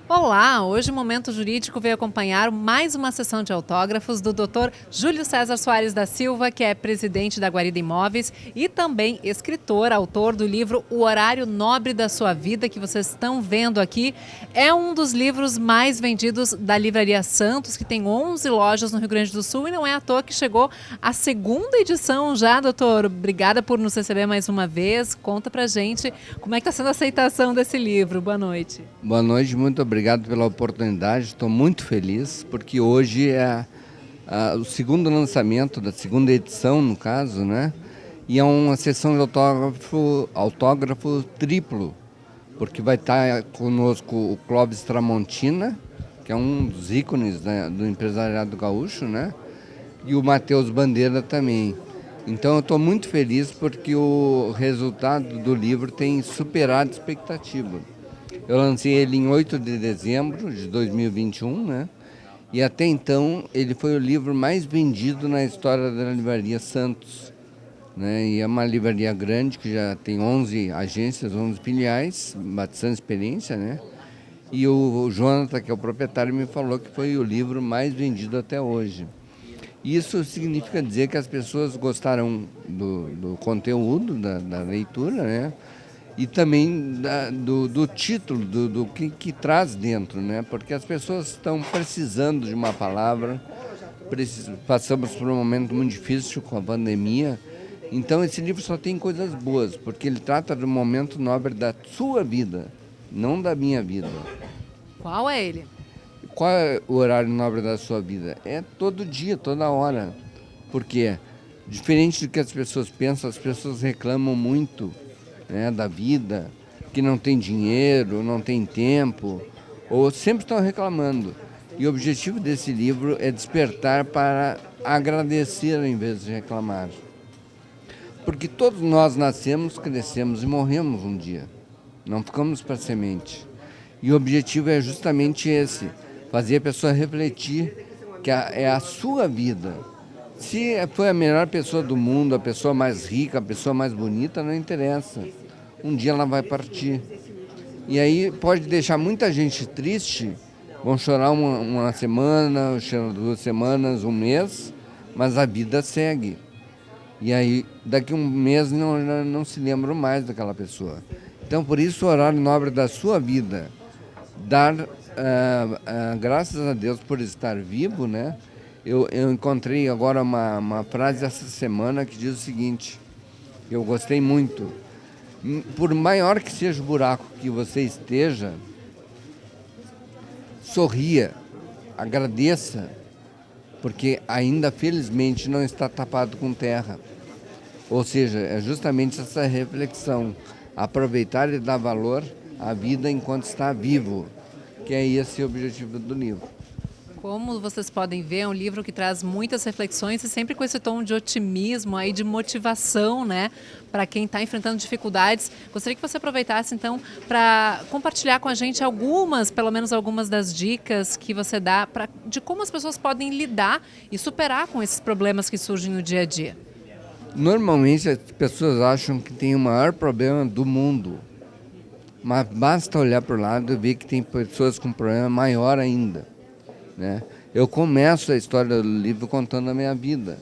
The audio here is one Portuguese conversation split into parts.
Olá, hoje o Momento Jurídico veio acompanhar mais uma sessão de autógrafos do Dr. Júlio César Soares da Silva, que é presidente da Guarida Imóveis e também escritor, autor do livro O Horário Nobre da Sua Vida, que vocês estão vendo aqui. É um dos livros mais vendidos da Livraria Santos, que tem 11 lojas no Rio Grande do Sul, e não é à toa que chegou a segunda edição já, doutor. Obrigada por nos receber mais uma vez. Conta pra gente como é que está sendo a aceitação desse livro. Boa noite. Boa noite, muito obrigado pela oportunidade. Estou muito feliz porque hoje é o segundo lançamento da segunda edição, no caso, né? E é uma sessão de autógrafo triplo, porque vai estar conosco o Clóvis Tramontina, que é um dos ícones, né, do empresariado gaúcho, né? E o Matheus Bandeira também. Então eu estou muito feliz porque o resultado do livro tem superado a expectativa. Eu lancei ele em 8 de dezembro de 2021, né? E até então ele foi o livro mais vendido na história da Livraria Santos, né? E é uma livraria grande que já tem 11 agências, 11 filiais, bastante experiência, né? E o Jonathan, que é o proprietário, me falou que foi o livro mais vendido até hoje. Isso significa dizer que as pessoas gostaram do conteúdo, da leitura, né? E também do título, do que traz dentro, né? Porque as pessoas estão precisando de uma palavra, passamos por um momento muito difícil com a pandemia, então esse livro só tem coisas boas, porque ele trata do momento nobre da sua vida, não da minha vida. Qual é ele? Qual é o horário nobre da sua vida? É todo dia, toda hora. Porque, diferente do que as pessoas pensam, as pessoas reclamam muito, né, da vida, que não tem dinheiro, não tem tempo, ou sempre estão reclamando. E o objetivo desse livro é despertar para agradecer ao invés de reclamar. Porque todos nós nascemos, crescemos e morremos um dia. Não ficamos para semente. E o objetivo é justamente esse, fazer a pessoa refletir que é a sua vida. Se foi a melhor pessoa do mundo, a pessoa mais rica, a pessoa mais bonita, não interessa. Um dia ela vai partir. E aí pode deixar muita gente triste, vão chorar uma semana, chorar 2 semanas, um mês, mas a vida segue. E aí, daqui um mês, não se lembram mais daquela pessoa. Então, por isso, o horário nobre da sua vida, dar graças a Deus por estar vivo, né? Eu encontrei agora uma frase essa semana que diz o seguinte, que eu gostei muito. Por maior que seja o buraco que você esteja, sorria, agradeça, porque ainda felizmente não está tapado com terra. Ou seja, é justamente essa reflexão, aproveitar e dar valor à vida enquanto está vivo, que é esse o objetivo do livro. Como vocês podem ver, é um livro que traz muitas reflexões e sempre com esse tom de otimismo, aí, de motivação, né, para quem está enfrentando dificuldades. Gostaria que você aproveitasse, então, para compartilhar com a gente algumas, pelo menos algumas das dicas que você dá de como as pessoas podem lidar e superar com esses problemas que surgem no dia a dia. Normalmente as pessoas acham que tem o maior problema do mundo, mas basta olhar para o lado e ver que tem pessoas com problema maior ainda, né? Eu começo a história do livro contando a minha vida,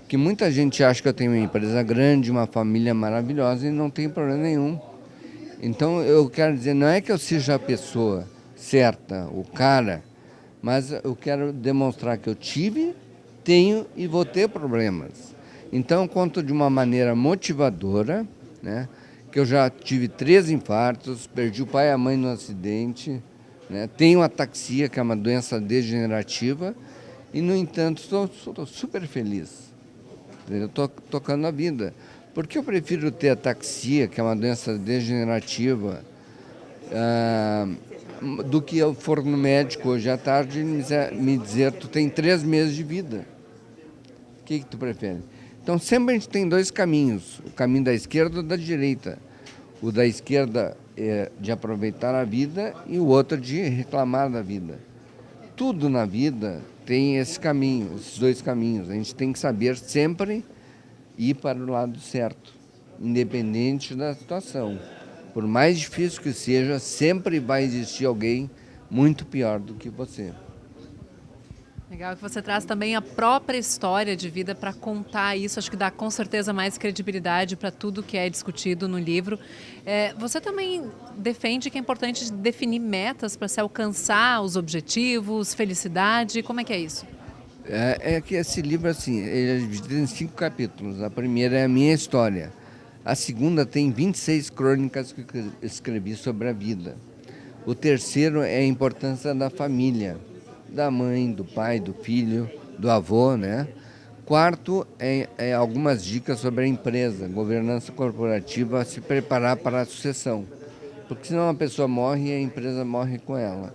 que muita gente acha que eu tenho uma empresa grande, uma família maravilhosa e não tem problema nenhum. Então eu quero dizer, não é que eu seja a pessoa certa, o cara, mas eu quero demonstrar que eu tive, tenho e vou ter problemas. Então eu conto de uma maneira motivadora, né? Que eu já tive 3 infartos, perdi o pai e a mãe no acidente, né? Tenho ataxia, que é uma doença degenerativa, e no entanto estou super feliz. Eu estou tocando a vida. Porque eu prefiro ter ataxia, que é uma doença degenerativa, do que eu for no médico hoje à tarde e me dizer, tu tem 3 meses de vida. O que tu prefere? Então sempre a gente tem 2 caminhos, o caminho da esquerda ou da direita. O da esquerda é de aproveitar a vida e o outro de reclamar da vida. Tudo na vida tem esse caminho, esses 2 caminhos. A gente tem que saber sempre ir para o lado certo, independente da situação. Por mais difícil que seja, sempre vai existir alguém muito pior do que você. Legal que você traz também a própria história de vida para contar isso. Acho que dá com certeza mais credibilidade para tudo que é discutido no livro. Você também defende que é importante definir metas para se alcançar os objetivos, felicidade. Como é que é isso? É que esse livro, assim, ele é dividido em 5 capítulos. A primeira é a minha história. A segunda tem 26 crônicas que eu escrevi sobre a vida. O terceiro é a importância da família, da mãe, do pai, do filho, do avô, né? Quarto é algumas dicas sobre a empresa, governança corporativa, se preparar para a sucessão. Porque senão a pessoa morre e a empresa morre com ela.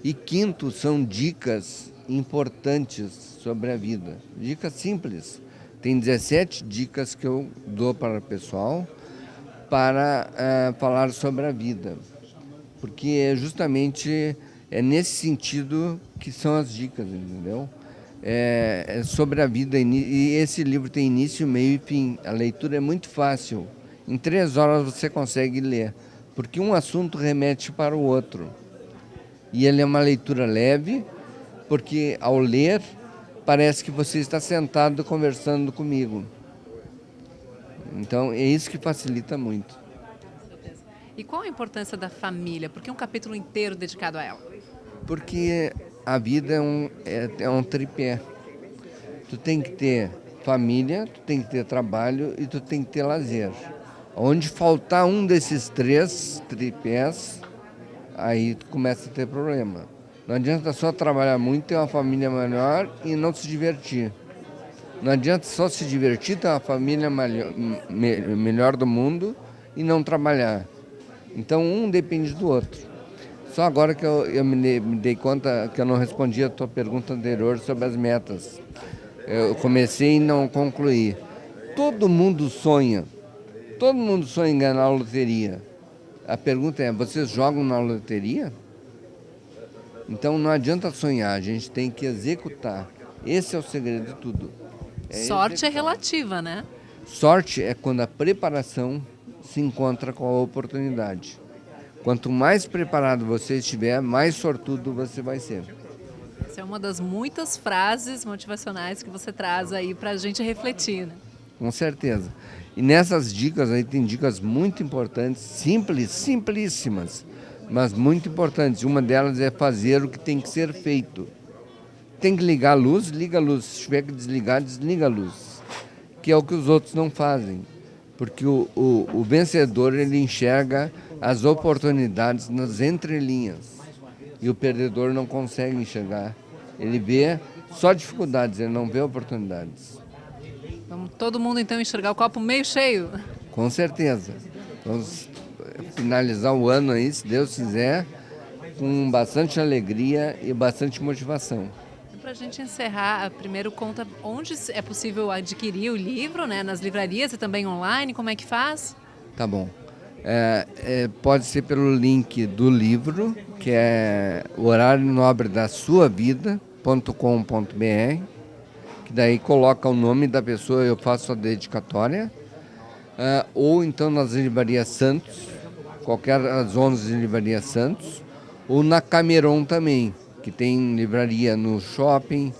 E quinto são dicas importantes sobre a vida. Dicas simples. Tem 17 dicas que eu dou para o pessoal para falar sobre a vida. Porque justamente é nesse sentido que são as dicas, entendeu? É sobre a vida, e esse livro tem início, meio e fim. A leitura é muito fácil. Em 3 horas você consegue ler, porque um assunto remete para o outro. E ele é uma leitura leve, porque ao ler parece que você está sentado conversando comigo. Então é isso que facilita muito. E qual a importância da família? Por que um capítulo inteiro dedicado a ela? Porque a vida é um tripé. Tu tem que ter família, tu tem que ter trabalho e tu tem que ter lazer. Onde faltar um desses 3 tripés, aí tu começa a ter problema. Não adianta só trabalhar muito, ter uma família melhor e não se divertir. Não adianta só se divertir, ter uma família melhor do mundo e não trabalhar. Então um depende do outro. Só agora que eu me dei conta que eu não respondi a tua pergunta anterior sobre as metas. Eu comecei e não concluí. Todo mundo sonha em ganhar a loteria. A pergunta é, vocês jogam na loteria? Então não adianta sonhar, a gente tem que executar. Esse é o segredo de tudo. Sorte é relativa, né? Sorte é quando a preparação se encontra com a oportunidade. Quanto mais preparado você estiver, mais sortudo você vai ser. Essa é uma das muitas frases motivacionais que você traz aí para a gente refletir, né? Com certeza. E nessas dicas aí tem dicas muito importantes, simples, simplíssimas, mas muito importantes. Uma delas é fazer o que tem que ser feito. Tem que ligar a luz, liga a luz. Se tiver que desligar, desliga a luz. Que é o que os outros não fazem. Porque o vencedor, ele enxerga as oportunidades nas entrelinhas. E o perdedor não consegue enxergar. Ele vê só dificuldades, ele não vê oportunidades. Vamos todo mundo então enxergar o copo meio cheio. Com certeza. Vamos finalizar o ano aí, se Deus quiser, com bastante alegria e bastante motivação. Para a gente encerrar, primeiro conta onde é possível adquirir o livro, né? Nas livrarias e também online, como é que faz? Tá bom. Pode ser pelo link do livro, que é o horário nobre da sua vida.com.br, que daí coloca o nome da pessoa, eu faço a dedicatória, ou então nas livrarias Santos, qualquer das 11 livrarias Santos, ou na Cameron também, que tem livraria no shopping,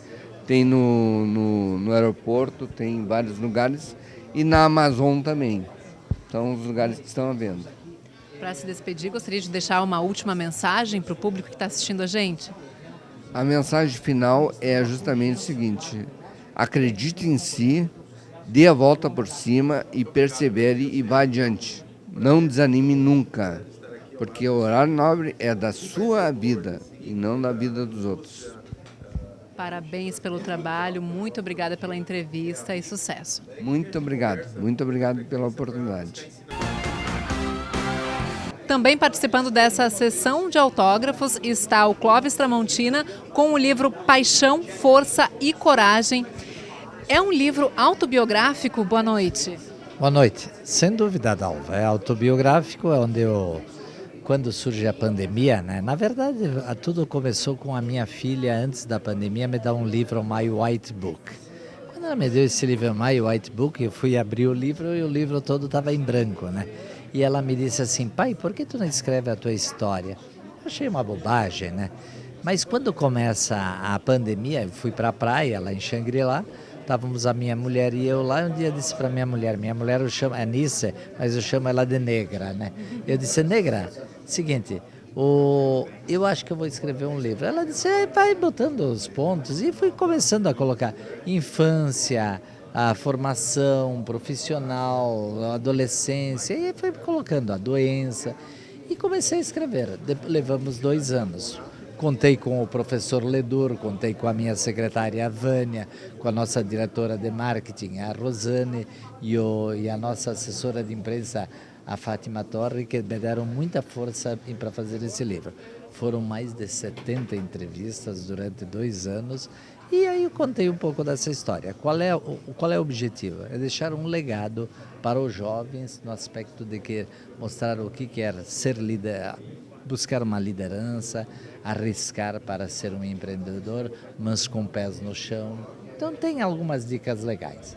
tem no aeroporto, tem em vários lugares, e na Amazon também. São os lugares que estão à venda. Para se despedir, gostaria de deixar uma última mensagem para o público que está assistindo a gente? A mensagem final é justamente o seguinte: acredite em si, dê a volta por cima e persevere e vá adiante. Não desanime nunca, porque o horário nobre é da sua vida e não da vida dos outros. Parabéns pelo trabalho, muito obrigada pela entrevista e sucesso. Muito obrigado pela oportunidade. Também participando dessa sessão de autógrafos está o Clóvis Tramontina com o livro Paixão, Força e Coragem. É um livro autobiográfico? Boa noite. Boa noite. Sem dúvida, Dalva. É autobiográfico, é onde quando surge a pandemia, né? Na verdade, tudo começou com a minha filha, antes da pandemia, me dar um livro, My White Book. Quando ela me deu esse livro, My White Book, eu fui abrir o livro e o livro todo estava em branco, né? E ela me disse assim, pai, por que tu não escreve a tua história? achei uma bobagem, né? Mas quando começa a pandemia, eu fui para a praia lá em Xangri-Lá, estávamos a minha mulher e eu lá, um dia eu disse para minha mulher eu chamo, é Nice, mas eu chamo ela de Negra, né? Eu disse, Negra, seguinte, eu acho que eu vou escrever um livro. Ela disse, vai botando os pontos, e fui começando a colocar infância, a formação profissional, a adolescência, e fui colocando a doença, e comecei a escrever. Levamos 2 anos. Contei com o professor Ledur, contei com a minha secretária a Vânia, com a nossa diretora de marketing, a Rosane, e a nossa assessora de imprensa, a Fátima Torre, que me deram muita força para fazer esse livro. Foram mais de 70 entrevistas durante 2 anos, e aí eu contei um pouco dessa história. Qual é o objetivo? É deixar um legado para os jovens no aspecto de que mostrar o que quer ser líder, buscar uma liderança, arriscar para ser um empreendedor, mas com pés no chão. Então tem algumas dicas legais.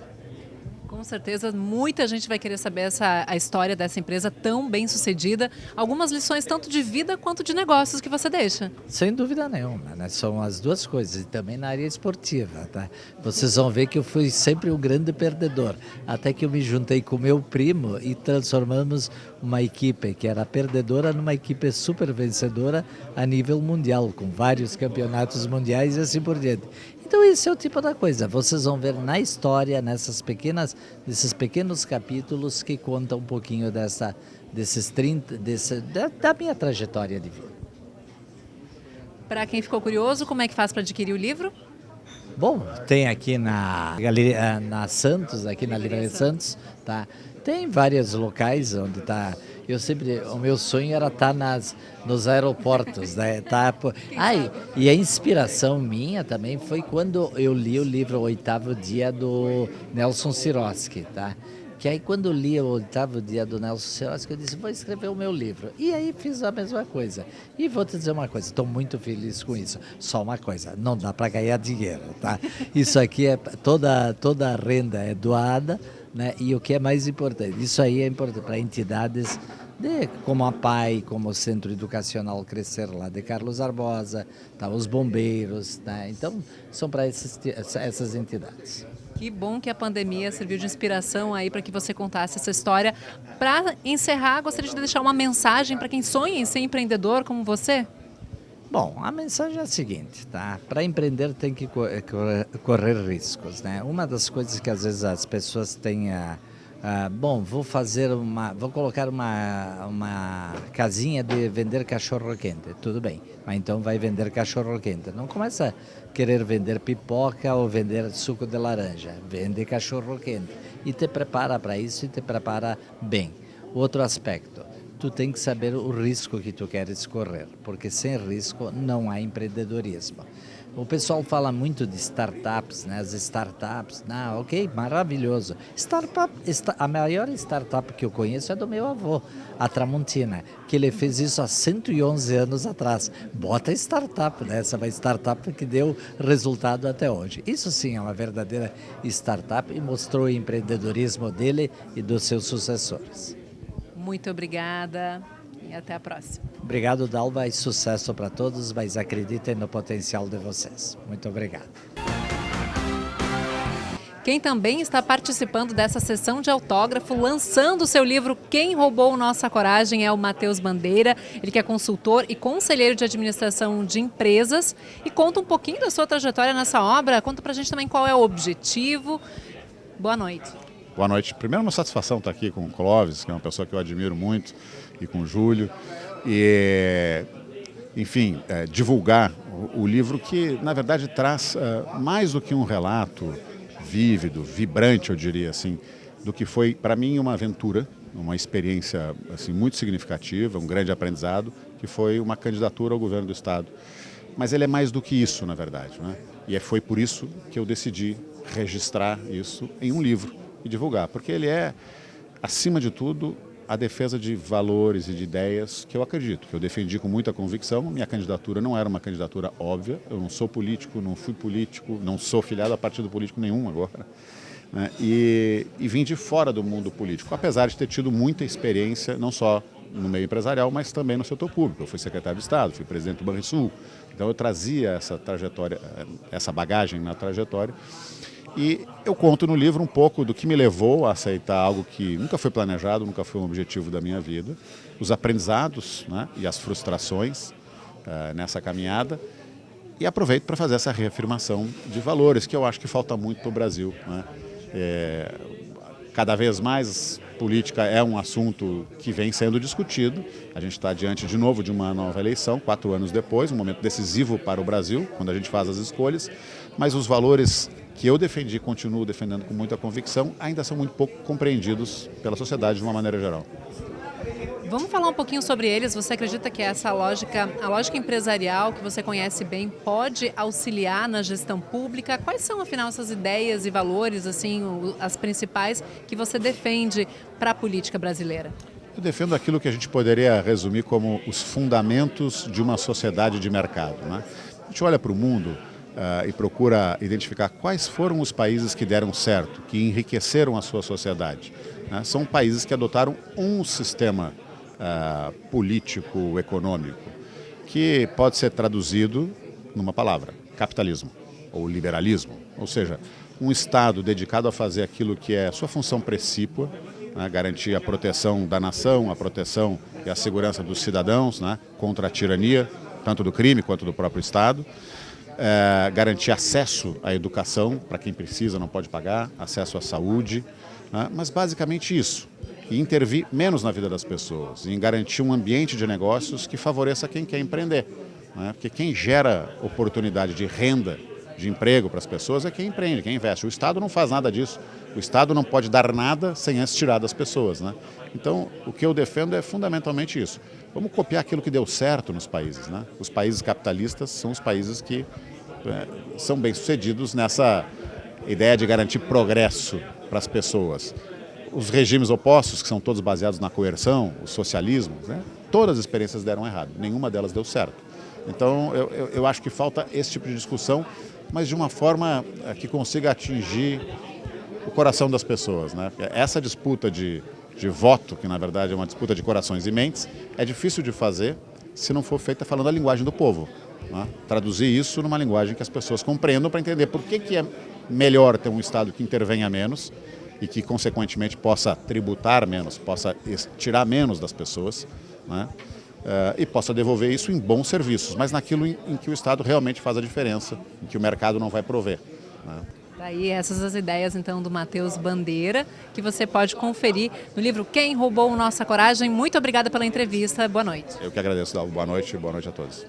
Com certeza, muita gente vai querer saber a história dessa empresa tão bem sucedida. Algumas lições tanto de vida quanto de negócios que você deixa. Sem dúvida nenhuma, né? São as duas coisas, e também na área esportiva, tá? Vocês vão ver que eu fui sempre um grande perdedor, até que eu me juntei com meu primo e transformamos uma equipe que era perdedora numa equipe super vencedora a nível mundial, com vários campeonatos mundiais e assim por diante. Então esse é o tipo da coisa, vocês vão ver na história, nesses pequenos capítulos que contam um pouquinho da minha trajetória de vida. Para quem ficou curioso, como é que faz para adquirir o livro? Bom, tem aqui na Galeria, na Santos, aqui na Livraria Santos, tá? Tem vários locais onde está. O meu sonho era estar nos aeroportos, né? E a inspiração minha também foi quando eu li o livro O Oitavo Dia do Nelson Sirotsky, tá? Que aí quando eu li O Oitavo Dia do Nelson Sirotsky, eu disse, vou escrever o meu livro. E aí fiz a mesma coisa. E vou te dizer uma coisa, estou muito feliz com isso. Só uma coisa, não dá para ganhar dinheiro, tá? Isso aqui toda a renda é doada, né? E o que é mais importante, isso aí é importante para entidades como a PAI, como o Centro Educacional Crescer lá de Carlos Arbosa, tá? Os bombeiros, né? Então são para essas entidades. Que bom que a pandemia serviu de inspiração aí para que você contasse essa história. Para encerrar, gostaria de deixar uma mensagem para quem sonha em ser empreendedor como você? Bom, a mensagem é a seguinte, tá? Para empreender tem que correr riscos, né? Uma das coisas que às vezes as pessoas têm vou colocar uma casinha de vender cachorro quente, tudo bem, mas então vai vender cachorro quente. Não começa a querer vender pipoca ou vender suco de laranja, vende cachorro quente e te prepara para isso e te prepara bem. Outro aspecto, tu tem que saber o risco que tu queres correr, porque sem risco não há empreendedorismo. O pessoal fala muito de startups, né? As startups, ok, maravilhoso. A maior startup que eu conheço é do meu avô, a Tramontina, que ele fez isso há 111 anos atrás. Bota startup, né? Essa é uma startup que deu resultado até hoje. Isso sim é uma verdadeira startup e mostrou o empreendedorismo dele e dos seus sucessores. Muito obrigada e até a próxima. Obrigado, Dalva, e sucesso para todos, mas acreditem no potencial de vocês. Muito obrigado. Quem também está participando dessa sessão de autógrafo, lançando o seu livro Quem Roubou Nossa Coragem, é o Matheus Bandeira. Ele que é consultor e conselheiro de administração de empresas e conta um pouquinho da sua trajetória nessa obra. Conta pra gente também qual é o objetivo. Boa noite. Boa noite. Primeiro, uma satisfação estar aqui com o Clóvis, que é uma pessoa que eu admiro muito, e com o Júlio. E, enfim, divulgar o livro que, na verdade, traz mais do que um relato vívido, vibrante, eu diria assim, do que foi, para mim, uma aventura, uma experiência assim, muito significativa, um grande aprendizado, que foi uma candidatura ao governo do Estado. Mas ele é mais do que isso, na verdade, né? E foi por isso que eu decidi registrar isso em um livro e divulgar, porque ele é, acima de tudo, a defesa de valores e de ideias que eu acredito, que eu defendi com muita convicção. Minha candidatura não era uma candidatura óbvia, eu não sou político, não fui político, não sou filiado a partido político nenhum agora, né? E vim de fora do mundo político, apesar de ter tido muita experiência, não só no meio empresarial, mas também no setor público. Eu fui secretário de Estado, fui presidente do Banrisul, então eu trazia essa trajetória, essa bagagem na trajetória. E eu conto no livro um pouco do que me levou a aceitar algo que nunca foi planejado, nunca foi um objetivo da minha vida, os aprendizados, né, e as frustrações nessa caminhada. E aproveito para fazer essa reafirmação de valores, que eu acho que falta muito para o Brasil, né? Cada vez mais política é um assunto que vem sendo discutido. A gente está diante de novo de uma nova eleição, 4 anos depois, um momento decisivo para o Brasil, quando a gente faz as escolhas, mas os valores que eu defendi e continuo defendendo com muita convicção ainda são muito pouco compreendidos pela sociedade de uma maneira geral. Vamos falar um pouquinho sobre eles. Você acredita que essa lógica, a lógica empresarial que você conhece bem, pode auxiliar na gestão pública? Quais são, afinal, essas ideias e valores, assim, as principais que você defende para a política brasileira? Eu defendo aquilo que a gente poderia resumir como os fundamentos de uma sociedade de mercado, né? A gente olha para o mundo e procura identificar quais foram os países que deram certo, que enriqueceram a sua sociedade, né? São países que adotaram um sistema político, econômico, que pode ser traduzido numa palavra: capitalismo ou liberalismo. Ou seja, um Estado dedicado a fazer aquilo que é sua função precípua, né, garantir a proteção da nação, a proteção e a segurança dos cidadãos, né, contra a tirania, tanto do crime quanto do próprio Estado, garantir acesso à educação para quem precisa, não pode pagar, acesso à saúde, né, mas basicamente isso. E intervir menos na vida das pessoas, em garantir um ambiente de negócios que favoreça quem quer empreender, né? Porque quem gera oportunidade de renda, de emprego para as pessoas é quem empreende, quem investe. O Estado não faz nada disso. O Estado não pode dar nada sem antes tirar das pessoas, né? Então, o que eu defendo é fundamentalmente isso. Vamos copiar aquilo que deu certo nos países, né? Os países capitalistas são os países que são bem-sucedidos nessa ideia de garantir progresso para as pessoas. Os regimes opostos, que são todos baseados na coerção, o socialismo, né? Todas as experiências deram errado, nenhuma delas deu certo. Então, eu acho que falta esse tipo de discussão, mas de uma forma que consiga atingir o coração das pessoas, né? Essa disputa de voto, que na verdade é uma disputa de corações e mentes, é difícil de fazer se não for feita falando a linguagem do povo, né? Traduzir isso numa linguagem que as pessoas compreendam para entender por que é melhor ter um Estado que intervenha menos e que, consequentemente, possa tributar menos, possa tirar menos das pessoas, né? E possa devolver isso em bons serviços, mas naquilo em que o Estado realmente faz a diferença, em que o mercado não vai prover, né? Daí essas as ideias, então, do Matheus Bandeira, que você pode conferir no livro Quem Roubou Nossa Coragem. Muito obrigada pela entrevista. Boa noite. Eu que agradeço, Dalvo. Boa noite a todos.